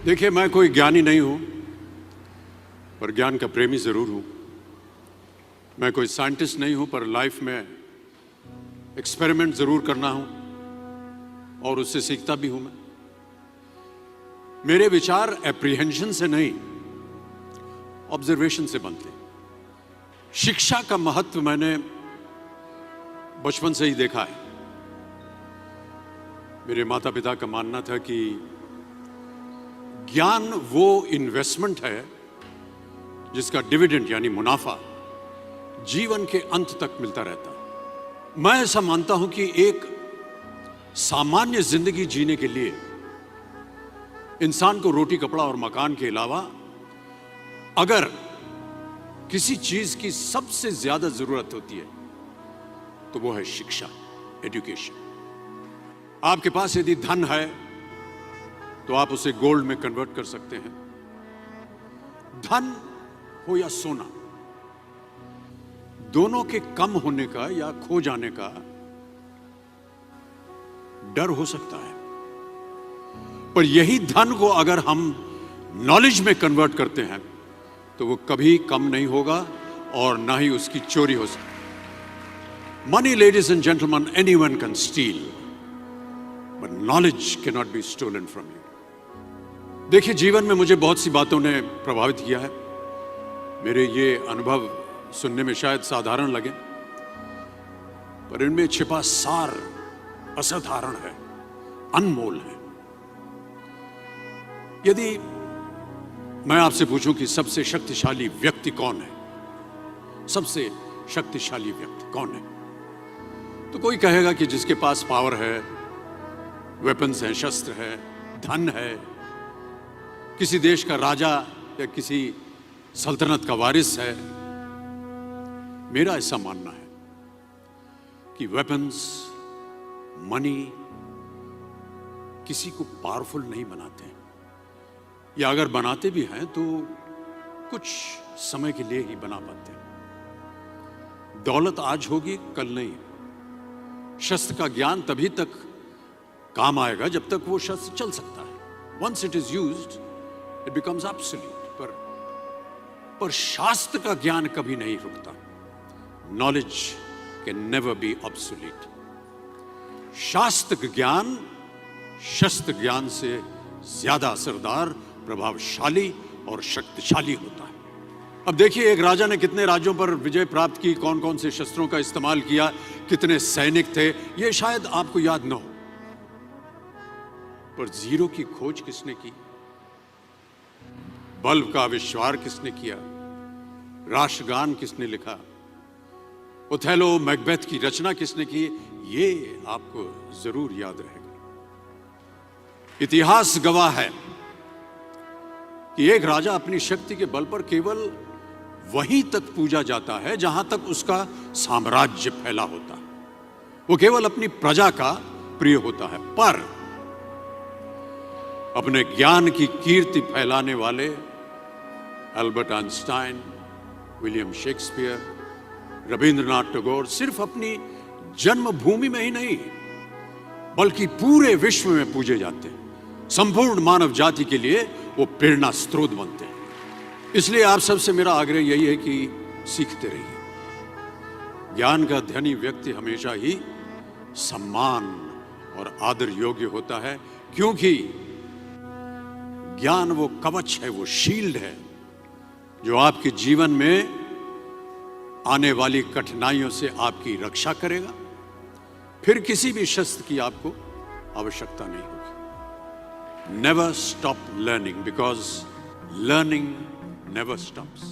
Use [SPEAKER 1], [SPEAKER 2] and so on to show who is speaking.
[SPEAKER 1] देखिए, मैं कोई ज्ञानी नहीं हूं, पर ज्ञान का प्रेमी जरूर हूं। मैं कोई साइंटिस्ट नहीं हूं, पर लाइफ में एक्सपेरिमेंट जरूर करना हूं और उससे सीखता भी हूं। मेरे विचार एप्रीहेंशन से नहीं, ऑब्जर्वेशन से बनते हैं। शिक्षा का महत्व मैंने बचपन से ही देखा है। मेरे माता पिता का मानना था कि ज्ञान वो इन्वेस्टमेंट है जिसका डिविडेंड यानी मुनाफा जीवन के अंत तक मिलता रहता है। मैं ऐसा मानता हूं कि एक सामान्य जिंदगी जीने के लिए इंसान को रोटी, कपड़ा और मकान के अलावा अगर किसी चीज की सबसे ज्यादा जरूरत होती है तो वो है शिक्षा, एजुकेशन। आपके पास यदि धन है तो आप उसे गोल्ड में कन्वर्ट कर सकते हैं। धन हो या सोना, दोनों के कम होने का या खो जाने का डर हो सकता है, पर यही धन को अगर हम नॉलेज में कन्वर्ट करते हैं तो वो कभी कम नहीं होगा और ना ही उसकी चोरी हो सकती। Money, ladies and gentleman, anyone can steal, but knowledge can not be stolen from you. देखिए, जीवन में मुझे बहुत सी बातों ने प्रभावित किया है। मेरे ये अनुभव सुनने में शायद साधारण लगे, पर इनमें छिपा सार असाधारण है, अनमोल है। यदि मैं आपसे पूछूं कि सबसे शक्तिशाली व्यक्ति कौन है, सबसे शक्तिशाली व्यक्ति कौन है, तो कोई कहेगा कि जिसके पास पावर है, वेपन्स हैं, शस्त्र है, धन है, किसी देश का राजा या किसी सल्तनत का वारिस है। मेरा ऐसा मानना है कि वेपन्स, मनी किसी को पावरफुल नहीं बनाते, या अगर बनाते भी हैं तो कुछ समय के लिए ही बना पाते हैं। दौलत आज होगी, कल नहीं। शस्त्र का ज्ञान तभी तक काम आएगा जब तक वो शस्त्र चल सकता है। Once it is used it becomes absolute. पर शास्त्र का ज्ञान कभी नहीं रुकता। Knowledge can never be obsolete. शास्त्र ज्ञान शस्त्र ज्ञान से ज्यादा असरदार, प्रभावशाली और शक्तिशाली होता है। अब देखिए, एक राजा ने कितने राज्यों पर विजय प्राप्त की, कौन कौन से शस्त्रों का इस्तेमाल किया, कितने सैनिक थे, यह शायद आपको याद न हो, पर जीरो की खोज किसने की, बल्ब का आविष्कार किसने किया, राष्ट्रगान किसने लिखा, ओथेलो, मैकबेथ की रचना किसने की, ये आपको जरूर याद रहेगा। इतिहास गवाह है कि एक राजा अपनी शक्ति के बल पर केवल वहीं तक पूजा जाता है जहां तक उसका साम्राज्य फैला होता है। वो केवल अपनी प्रजा का प्रिय होता है। पर अपने ज्ञान की कीर्ति फैलाने वाले Albert Einstein, William Shakespeare, Rabindranath Tagore सिर्फ अपनी जन्मभूमि में ही नहीं बल्कि पूरे विश्व में पूजे जाते हैं। संपूर्ण मानव जाति के लिए वो प्रेरणा स्रोत बनते हैं। इसलिए आप सबसे मेरा आग्रह यही है कि सीखते रहिए। ज्ञान का धनी व्यक्ति हमेशा ही सम्मान और आदर योग्य होता है, क्योंकि ज्ञान वो कवच है, वो शील्ड है जो आपके जीवन में आने वाली कठिनाइयों से आपकी रक्षा करेगा। फिर किसी भी शस्त्र की आपको आवश्यकता नहीं होगी। Never stop learning, because learning never stops.